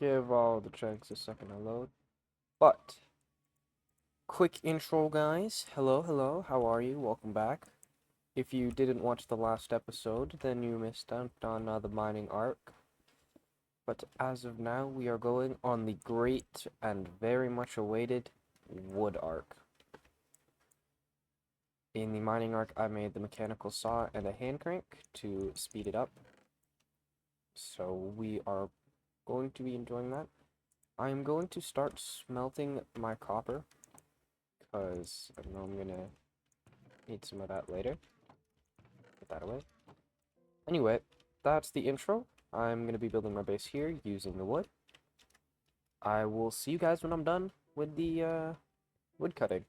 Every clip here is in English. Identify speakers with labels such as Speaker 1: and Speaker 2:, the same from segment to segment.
Speaker 1: Give all the chunks a second to load. But, quick intro, guys. Hello, how are you? Welcome back. If you didn't watch the last episode, then you missed out on the mining arc. But as of now, we are going on the great and very much awaited wood arc. In the mining arc, I made the mechanical saw and a hand crank to speed it up. So we are going to be enjoying that. I'm going to start smelting my copper, because I know I'm gonna need some of that later. Put that away. Anyway, that's the intro. I'm gonna be building my base here using the wood. I will see you guys when I'm done with the wood cutting.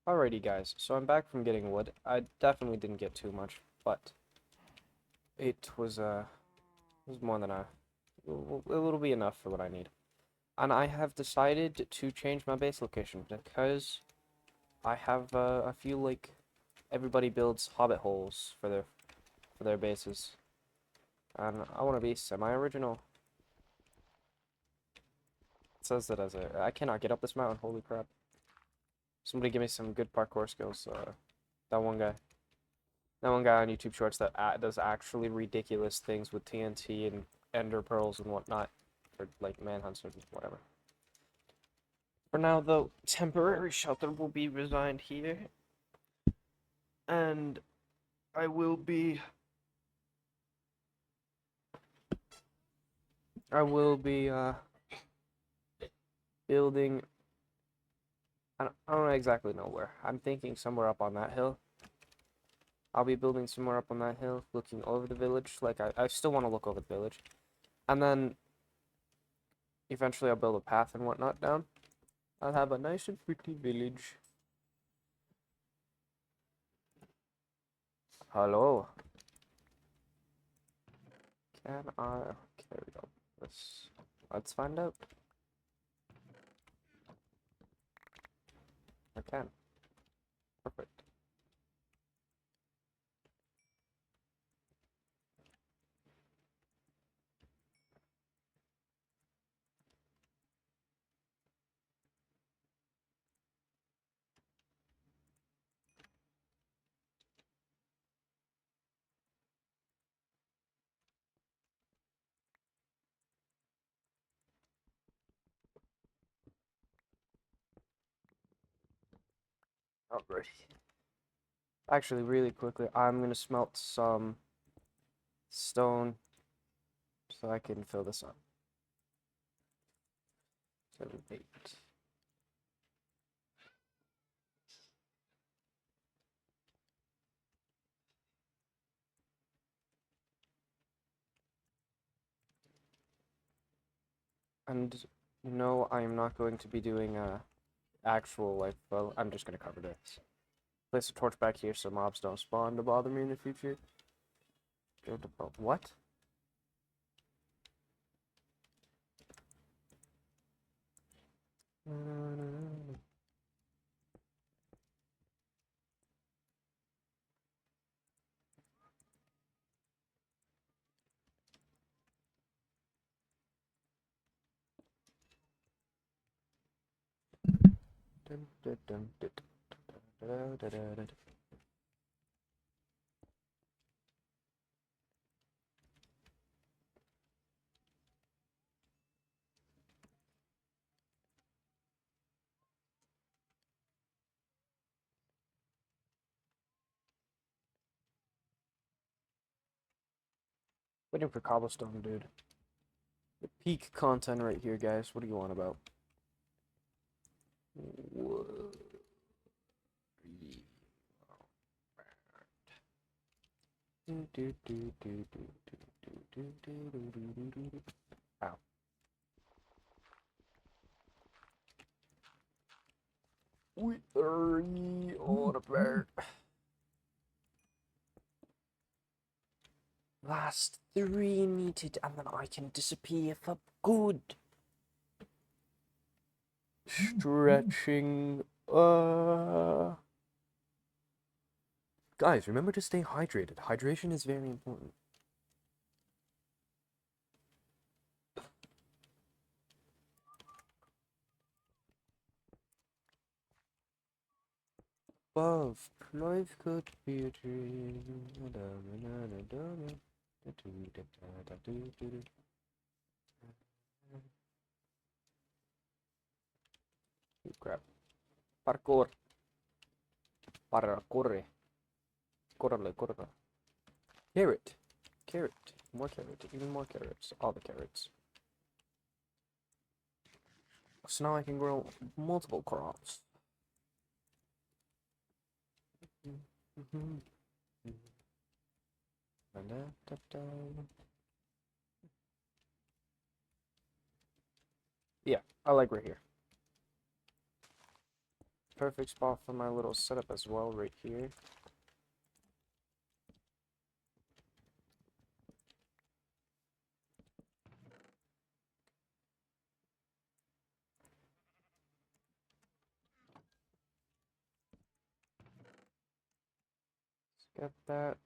Speaker 1: Alrighty guys, so I'm back from getting wood. I definitely didn't get too much, but it was more than it'll be enough for what I need. And I have decided to change my base location because I have I feel like everybody builds hobbit holes for their bases, and I want to be semi-original. It says that I cannot get up this mountain. Holy crap! Somebody give me some good parkour skills. That one guy, that one guy on YouTube Shorts that does actually ridiculous things with TNT and Ender pearls and whatnot, for like manhunts or whatever. For now, though, temporary shelter will be resigned here, and I will be building. I don't exactly know where. I'm thinking somewhere up on that hill. I'll be building somewhere up on that hill, looking over the village. Like, I still want to look over the village. And then, eventually I'll build a path and whatnot down. I'll have a nice and pretty village. Hello. Can I... Okay, we go. Let's find out. I can. Perfect. Alrighty. Actually, really quickly, I'm gonna smelt some stone so I can fill this up. 7, 8. And no, I am not going to be doing actual like, well, I'm just gonna cover this. Place a torch back here so mobs don't spawn to bother me in the future. Go to what? Waiting for cobblestone, dude. The peak content right here, guys. What do you want about? Whoa. Ow. We are on a bear. Last 3 needed, and then I can disappear for good. Stretching. Guys, remember to stay hydrated. Hydration is very important. Above, life could be a dream. Oh, crap. Parkour. Parkour. Corre, corre. Carrot. Carrot. More carrot. Even more carrots. All the carrots. So now I can grow multiple crops. Yeah, I like right here. Perfect spot for my little setup as well, right here. Let's get that.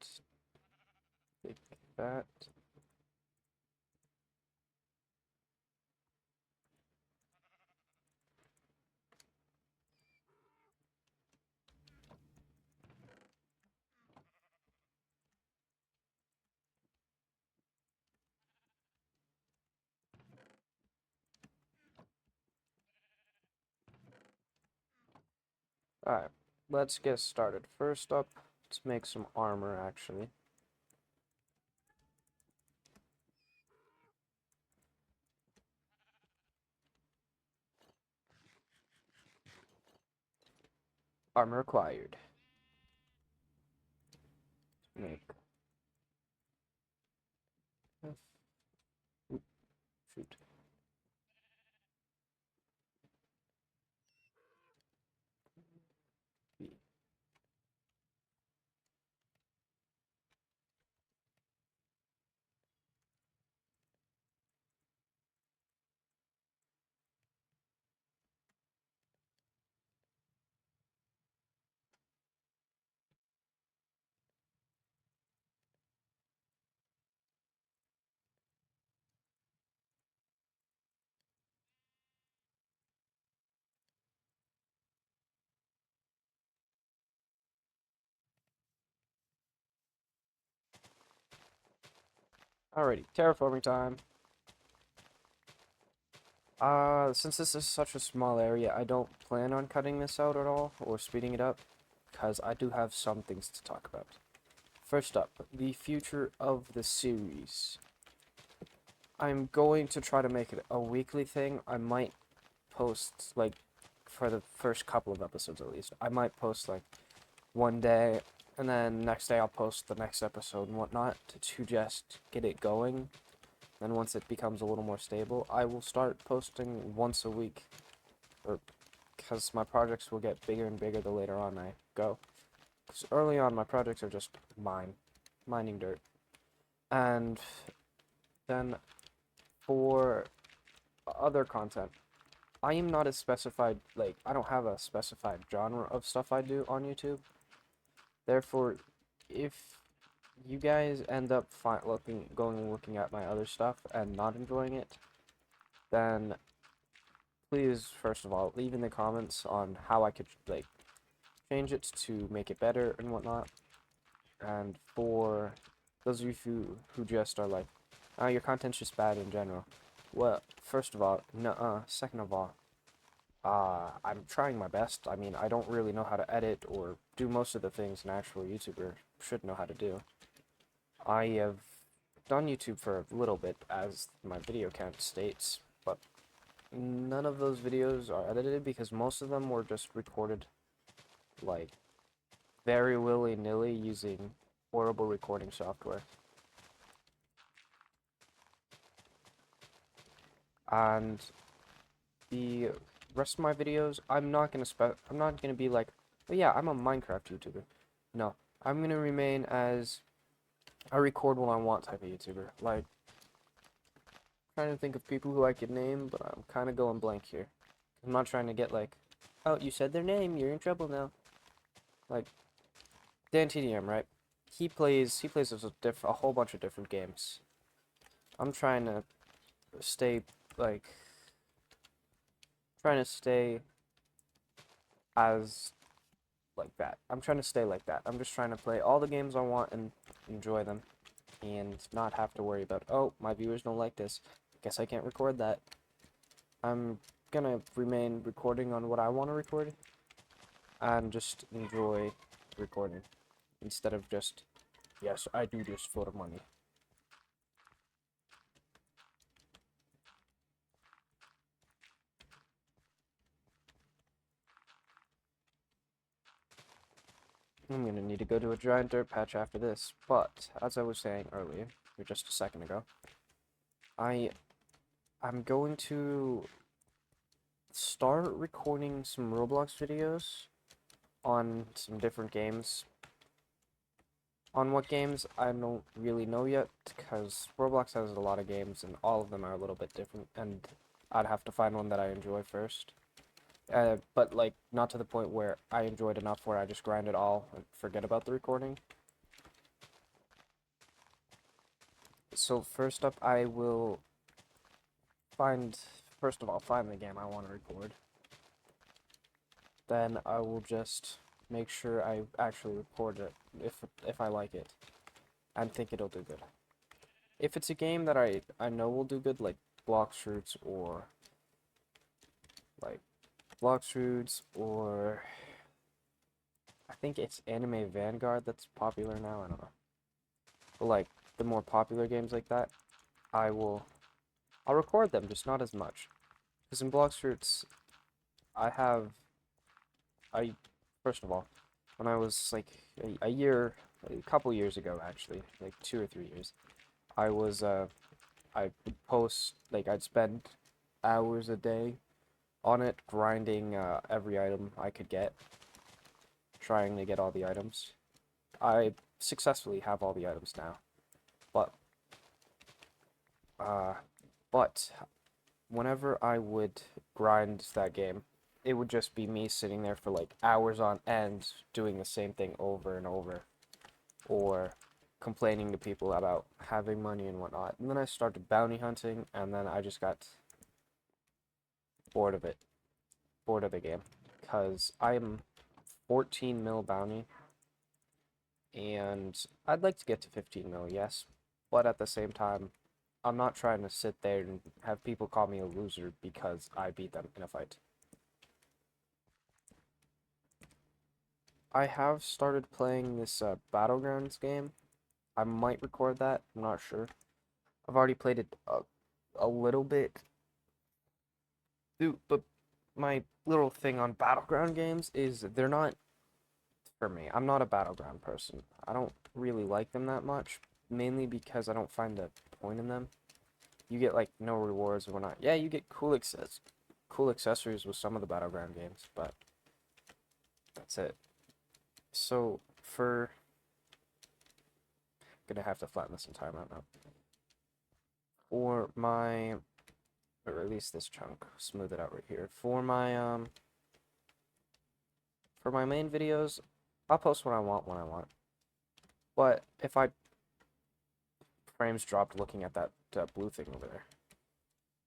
Speaker 1: Take that. Alright, let's get started. First up, let's make some armor, actually. Armor acquired. Make. Oop, shoot. B. Alrighty, terraforming time. Since this is such a small area, I don't plan on cutting this out at all, or speeding it up, because I do have some things to talk about. First up, the future of the series. I'm going to try to make it a weekly thing. I might post, like, for the first couple of episodes at least, I might post, like, one day, and then next day I'll post the next episode and whatnot to just get it going. Then once it becomes a little more stable, I will start posting once a week, or because my projects will get bigger and bigger the later on I go. Because early on, my projects are just mining dirt. And then for other content, I am not a specified, like, I don't have a specified genre of stuff I do on YouTube. Therefore, if you guys end up going and looking at my other stuff and not enjoying it, then please, first of all, leave in the comments on how I could, like, change it to make it better and whatnot. And for those of you who just are like, oh, your content's just bad in general. Well, first of all, nuh-uh. Second of all, I'm trying my best. I mean, I don't really know how to edit or do most of the things an actual YouTuber should know how to do. I have done YouTube for a little bit, as my video count states, but none of those videos are edited because most of them were just recorded, like, very willy-nilly using horrible recording software. And the rest of my videos, I'm not gonna be like, oh yeah, I'm a Minecraft YouTuber. No, I'm gonna remain as a record when I want type of YouTuber. Like, trying to think of people who I could name, but I'm kind of going blank here. I'm not trying to get like, oh, you said their name, you're in trouble now. Like, Dan TDM, right? He plays a whole bunch of different games. I'm trying to stay like trying to stay as like that. I'm trying to stay like that. I'm just trying to play all the games I want and enjoy them and not have to worry about, oh, my viewers don't like this. Guess I can't record that. I'm gonna remain recording on what I want to record and just enjoy recording instead of just, yes, I do this for the money. I'm gonna need to go to a giant dirt patch after this, but as I was saying earlier, or just a second ago, I'm going to start recording some Roblox videos on some different games. On what games, I don't really know yet, because Roblox has a lot of games, and all of them are a little bit different, and I'd have to find one that I enjoy first. But, like, not to the point where I enjoyed enough where I just grind it all and forget about the recording. So, first up, I will first of all, find the game I want to record. Then I will just make sure I actually record it if I like it and think it'll do good. If it's a game that I know will do good, like Blox Fruits or I think it's Anime Vanguard that's popular now, I don't know. But like the more popular games like that, I'll record them, just not as much. Because in Blox Fruits, I have first of all, when I was like a couple years ago actually, like 2 or 3 years, I was I would post, like, I'd spend hours a day on it grinding every item I could get, trying to get all the items. I successfully have all the items now, but uh, but whenever I would grind that game, it would just be me sitting there for like hours on end doing the same thing over and over, or complaining to people about having money and whatnot. And then I started bounty hunting, and then I just got bored of it, bored of the game, because I'm 14 mil bounty, and I'd like to get to 15 mil, yes, but at the same time, I'm not trying to sit there and have people call me a loser because I beat them in a fight. I have started playing this Battlegrounds game. I might record that, I'm not sure. I've already played it a little bit. Dude, but my little thing on Battleground games is they're not for me. I'm not a Battleground person. I don't really like them that much, mainly because I don't find the point in them. You get like no rewards or whatnot. Yeah, you get cool accessories with some of the Battleground games, but that's it. So gonna have to flatten this entire map out. For my, or at least this chunk, smooth it out right here. For my main videos, I'll post what I want when I want. But if I frames dropped looking at that blue thing over there.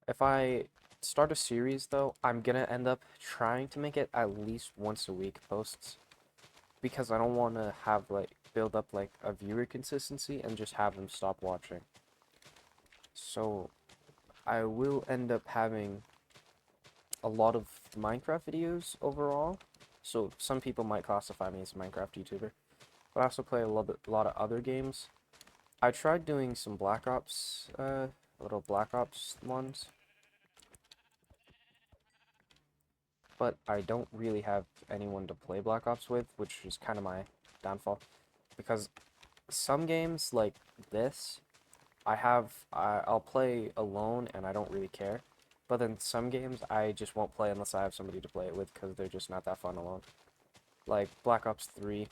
Speaker 1: If I start a series though, I'm gonna end up trying to make it at least once a week posts because I don't want to have like build up like a viewer consistency and just have them stop watching. So I will end up having a lot of Minecraft videos overall. So some people might classify me as a Minecraft YouTuber, but I also play a lot of other games. I tried doing some Black Ops, little Black Ops ones, but I don't really have anyone to play Black Ops with, which is kind of my downfall. Because some games like this, I'll play alone and I don't really care. But then some games I just won't play unless I have somebody to play it with because they're just not that fun alone. Like Black Ops 3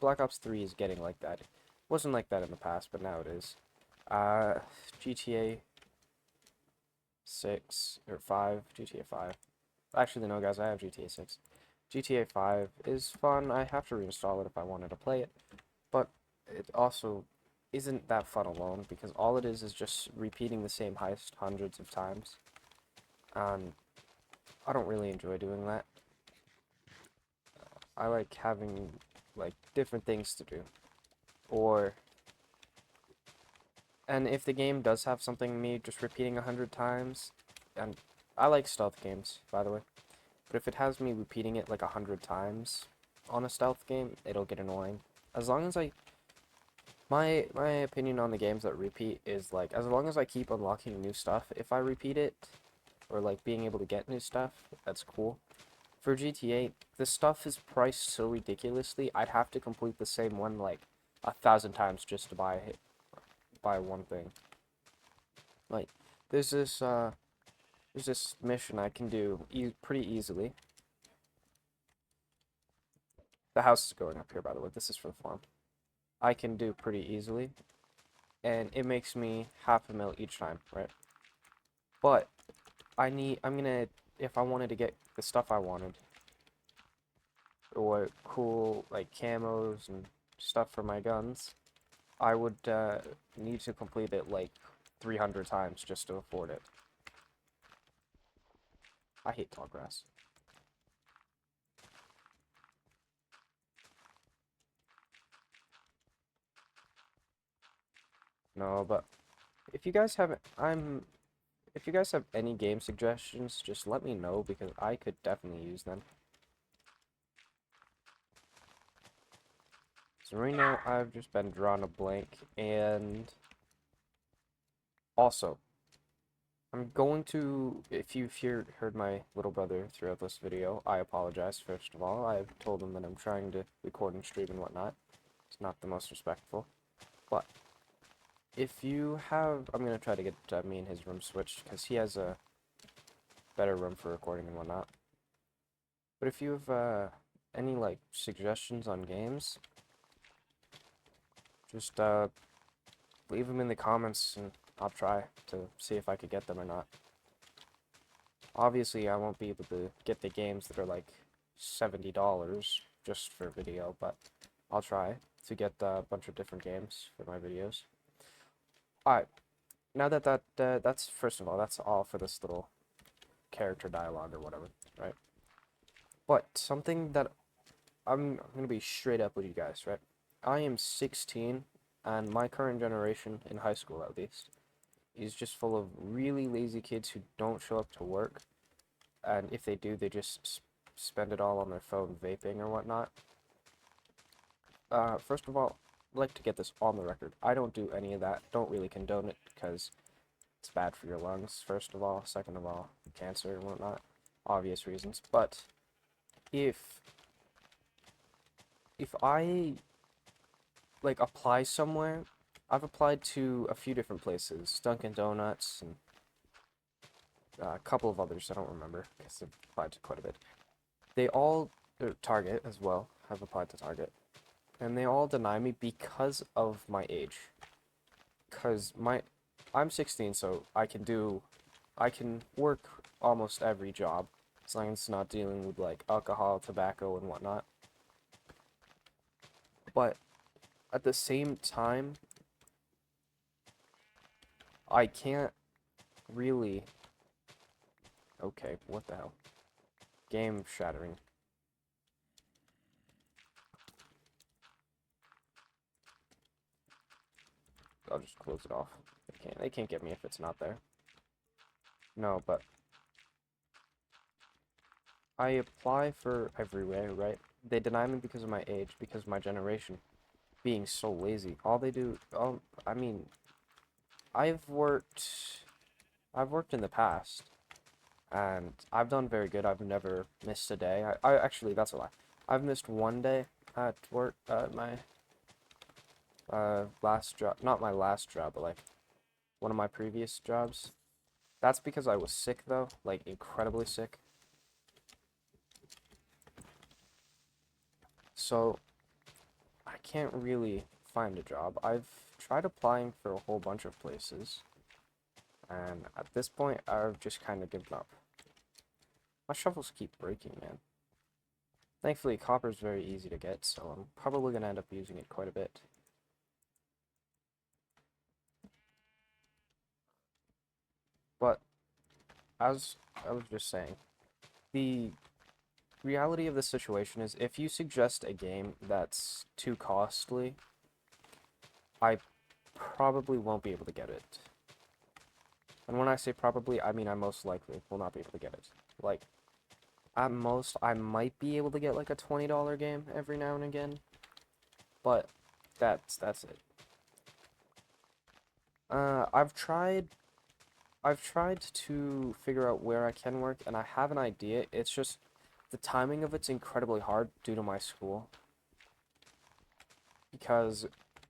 Speaker 1: Black Ops 3 is getting like that. It wasn't like that in the past, but now it is. GTA 6 or 5, GTA 5. Actually, no, guys, I have GTA 6. GTA 5 is fun. I have to reinstall it if I wanted to play it, but it also isn't that fun alone because all it is just repeating the same heist hundreds of times, and I don't really enjoy doing that. I like having like different things to do, or and if the game does have something me just repeating 100 times, and I like stealth games, by the way. But if it has me repeating it like 100 times on a stealth game, it'll get annoying. As long as my opinion on the games that repeat is like, as long as I keep unlocking new stuff, if I repeat it, or like being able to get new stuff, that's cool. For GTA, the stuff is priced so ridiculously, I'd have to complete the same one like 1,000 times just to buy one thing. Like, there's this mission I can do pretty easily. The house is going up here, by the way. This is for the farm. I can do pretty easily, and it makes me half a mil each time, right? But if I wanted to get the stuff I wanted, or cool, like, camos and stuff for my guns, I would, need to complete it, like, 300 times just to afford it. I hate tall grass. No, but if you guys have, if you guys have any game suggestions, just let me know because I could definitely use them. So right now I've just been drawing a blank, and also I'm going to, if you've heard my little brother throughout this video, I apologize first of all. I've told him that I'm trying to record and stream and whatnot. It's not the most respectful, but if you have, I'm gonna try to get me and his room switched because he has a better room for recording and whatnot. But if you have any like suggestions on games, just leave them in the comments and I'll try to see if I could get them or not. Obviously, I won't be able to get the games that are like $70 just for video, but I'll try to get a bunch of different games for my videos. Alright, now that's, first of all, that's all for this little character dialogue or whatever, right? But something that I'm gonna be straight up with you guys, right? I am 16, and my current generation, in high school at least, is just full of really lazy kids who don't show up to work, and if they do, they just spend it all on their phone vaping or whatnot. First of all, I'd like to get this on the record. I don't do any of that. Don't really condone it because it's bad for your lungs, first of all. Second of all, cancer and whatnot. Obvious reasons. But if I like apply somewhere, I've applied to a few different places, Dunkin' Donuts and a couple of others I don't remember because I've applied to quite a bit. They all, Target as well, have applied to Target, and they all deny me because of my age. Cause I'm 16, so I can work almost every job as long as it's not dealing with like alcohol, tobacco, and whatnot. But at the same time, I can't really Okay, what the hell? Game shattering. I'll just close it off. They can't get me if it's not there. No, but I apply for everywhere, right? They deny me because of my age, because of my generation being so lazy. All they do, I mean, I've worked, I've worked in the past, and I've done very good. I've never missed a day. I actually, that's a lie. I've missed one day at work, my last job, not my last job, but like one of my previous jobs. That's because I was sick though, like incredibly sick. So I can't really find a job. I've tried applying for a whole bunch of places, and at this point, I've just kind of given up. My shovels keep breaking, man. Thankfully, copper is very easy to get, so I'm probably going to end up using it quite a bit. But, as I was just saying, the reality of the situation is if you suggest a game that's too costly, I probably won't be able to get it. And when I say probably, I mean I most likely will not be able to get it. Like, at most, I might be able to get like a $20 game every now and again, but that's it. I've tried to figure out where I can work, and I have an idea. It's just the timing of it's incredibly hard due to my school. Because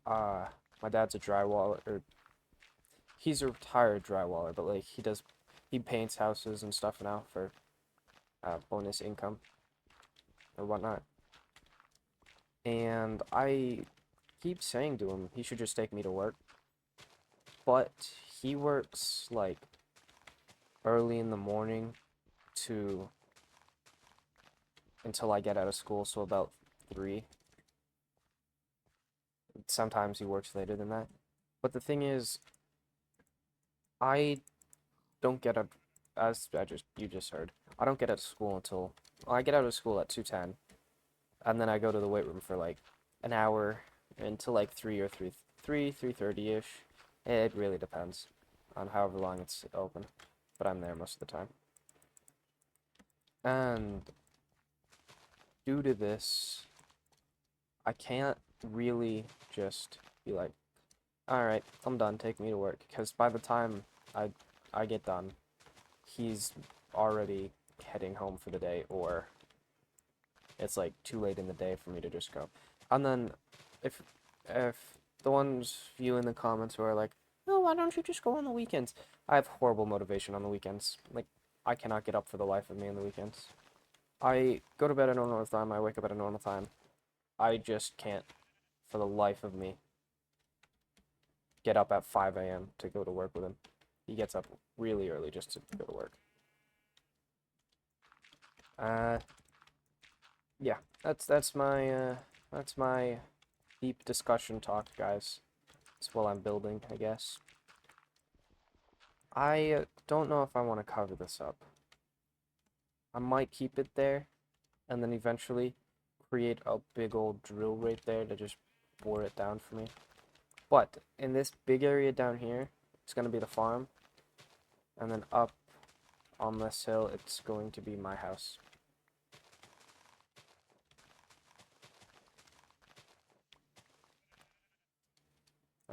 Speaker 1: my dad's a drywaller, or he's a retired drywaller, but like he paints houses and stuff now for bonus income or whatnot. And I keep saying to him he should just take me to work, but he works like early in the morning to until I get out of school, so about 3. Sometimes he works later than that. But the thing is, I don't get up, as you just heard, I don't get out of school until, well, I get out of school at 2:10, and then I go to the weight room for like an hour until like 3 or 3:30-ish. It really depends on however long it's open, but I'm there most of the time. And due to this, I can't really just be like, all right, I'm done, take me to work, because by the time I I get done, he's already heading home for the day, or it's like too late in the day for me to just go. And then if if the ones you in the comments who are like, oh, why don't you just go on the weekends? I have horrible motivation on the weekends. Like, I cannot get up for the life of me on the weekends. I go to bed at a normal time, I wake up at a normal time. I just can't, for the life of me, get up at 5 a.m. to go to work with him. He gets up really early just to go to work. Uh, yeah, that's my deep discussion talk, guys. It's while I'm building, I guess. I don't know if I want to cover this up. I might keep it there, and then eventually create a big old drill right there to just bore it down for me. But in this big area down here, it's going to be the farm, and then up on this hill, it's going to be my house.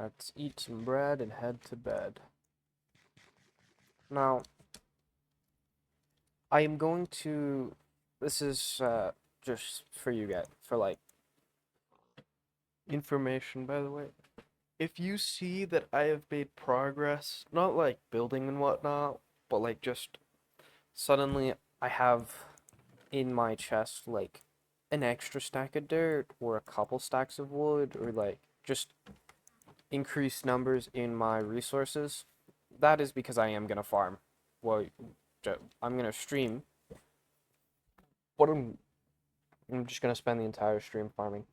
Speaker 1: Let's eat some bread and head to bed. Now, I am going to. This is just for you guys, for like information, by the way. If you see that I have made progress, not like building and whatnot, but like just suddenly I have in my chest like an extra stack of dirt or a couple stacks of wood or like just increased numbers in my resources, that is because I am gonna farm. Well, I'm gonna stream, but I'm just gonna spend the entire stream farming.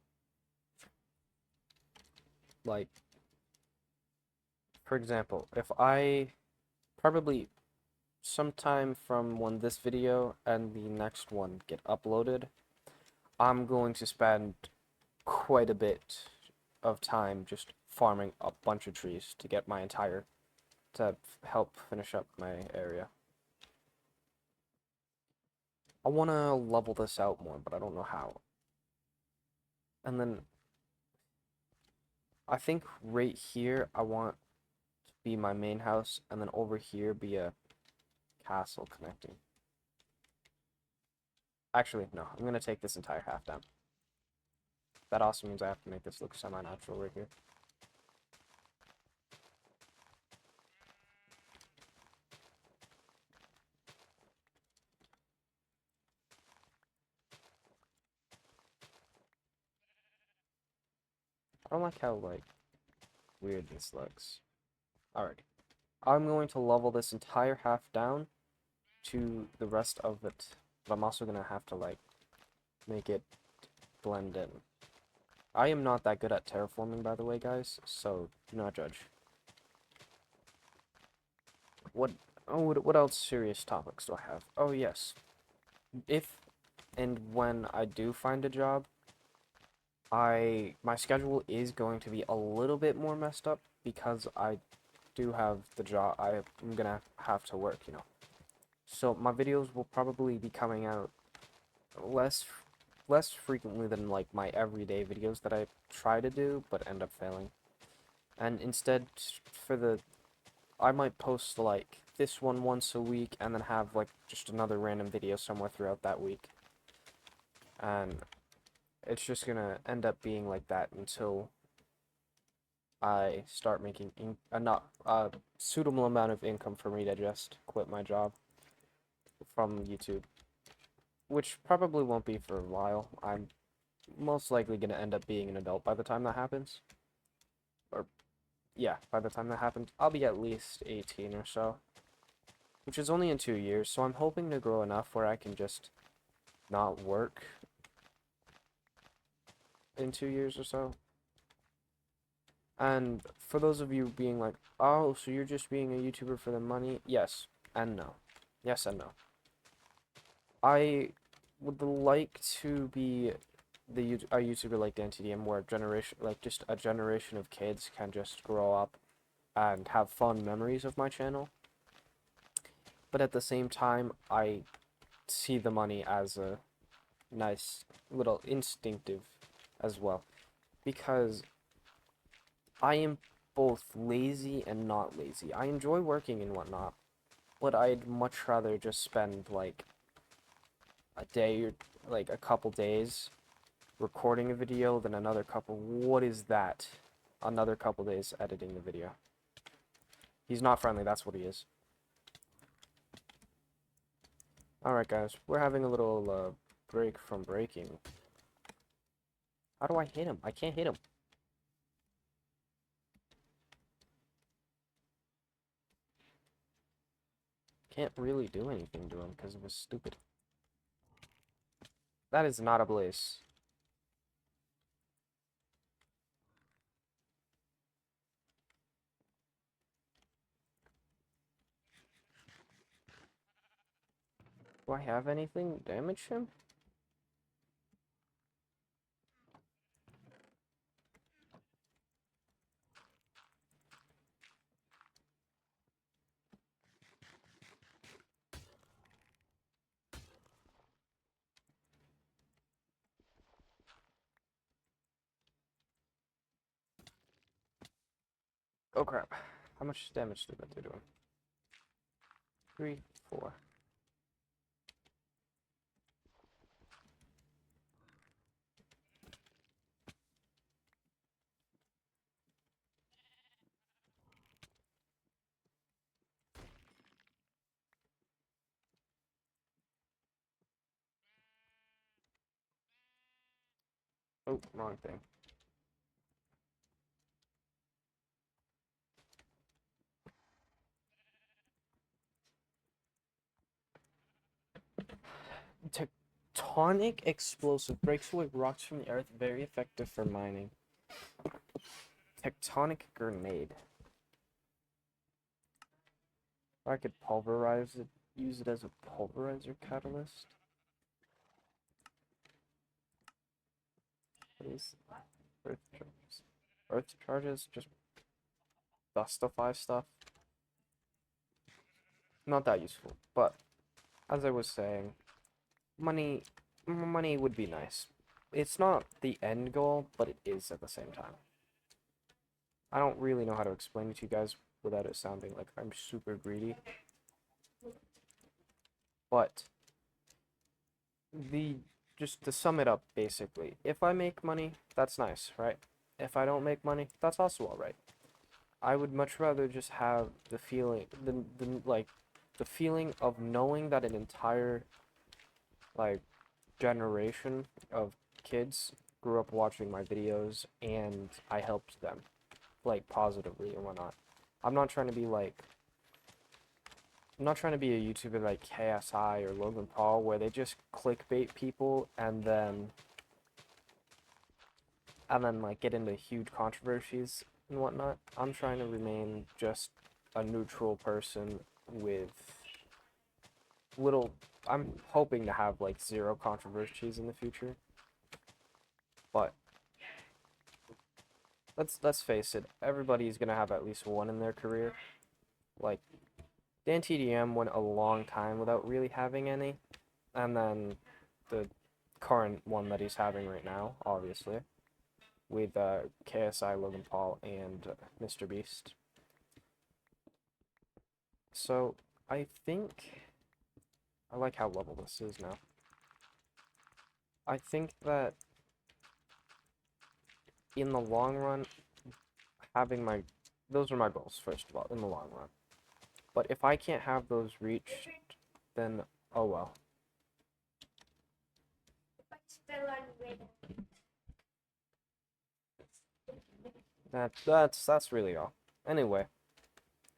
Speaker 1: Like, for example, if I probably sometime from when this video and the next one get uploaded, I'm going to spend quite a bit of time just farming a bunch of trees to get my entire, to help finish up my area. I want to level this out more, but I don't know how. And then I think right here I want to be my main house, and then over here be a castle connecting. Actually, no, I'm gonna take this entire half down. That also means I have to make this look semi-natural right here. I don't like how, like, weird this looks. Alright. I'm going to level this entire half down to the rest of it, but I'm also gonna have to, like, make it blend in. I am not that good at terraforming, by the way, guys, so do not judge. What else serious topics do I have? Oh, yes. If and when I do find a job, my schedule is going to be a little bit more messed up because I do have the job I'm gonna have to work, you know. So my videos will probably be coming out less frequently than like my everyday videos that I try to do but end up failing. And instead I might post like this one once a week and then have like just another random video somewhere throughout that week. And it's just gonna end up being like that until I start making not a suitable amount of income for me to just quit my job from YouTube, which probably won't be for a while. I'm most likely gonna end up being an adult by the time that happens. Or, yeah, by the time that happens, I'll be at least 18 or so, which is only in 2 years, so I'm hoping to grow enough where I can just not work in 2 years or so. And for those of you being like, oh, so you're just being a YouTuber for the money? Yes and no. Yes and no. I would like to be a YouTuber like DanTDM, where just a generation of kids can just grow up and have fond memories of my channel. But at the same time, I see the money as a nice little instinctive as well, because I am both lazy and not lazy. I enjoy working and whatnot, but I'd much rather just spend like a day or like a couple days recording a video than another couple. What is that? Another couple days editing the video. He's not friendly, that's what he is. Alright guys, we're having a little break from breaking. How do I hit him? I can't hit him. Can't really do anything to him because it was stupid. That is not a blaze. Do I have anything to damage him? Oh crap. How much damage did that do to him? 3, 4. Oh, wrong thing. Tectonic explosive breaks away rocks from the earth, very effective for mining. Tectonic grenade. I could pulverize it, use it as a pulverizer catalyst. What is earth charges? Earth charges just dustify stuff. Not that useful, but as I was saying, money would be nice. It's not the end goal, but it is at the same time. I don't really know how to explain it to you guys without it sounding like I'm super greedy. But just to sum it up, basically, if I make money, that's nice, right? If I don't make money, that's also alright. I would much rather just have the feeling, the feeling of knowing that an entire, like, generation of kids grew up watching my videos and I helped them, like, positively and whatnot. I'm not trying to be like, I'm not trying to be a YouTuber like KSI or Logan Paul where they just clickbait people and then like get into huge controversies and whatnot. I'm trying to remain just a neutral person with little. I'm hoping to have like zero controversies in the future, but let's face it, everybody's gonna have at least one in their career. Like Dan TDM went a long time without really having any, and then the current one that he's having right now, obviously, with KSI, Logan Paul, and Mr. Beast. So I think I like how level this is now. I think that in the long run, those are my goals, first of all, in the long run. But if I can't have those reached, then oh well. That's really all. Anyway,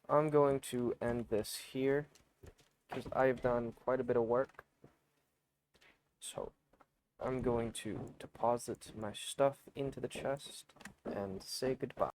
Speaker 1: I'm going to end this here because I've done quite a bit of work. So I'm going to deposit my stuff into the chest and say goodbye.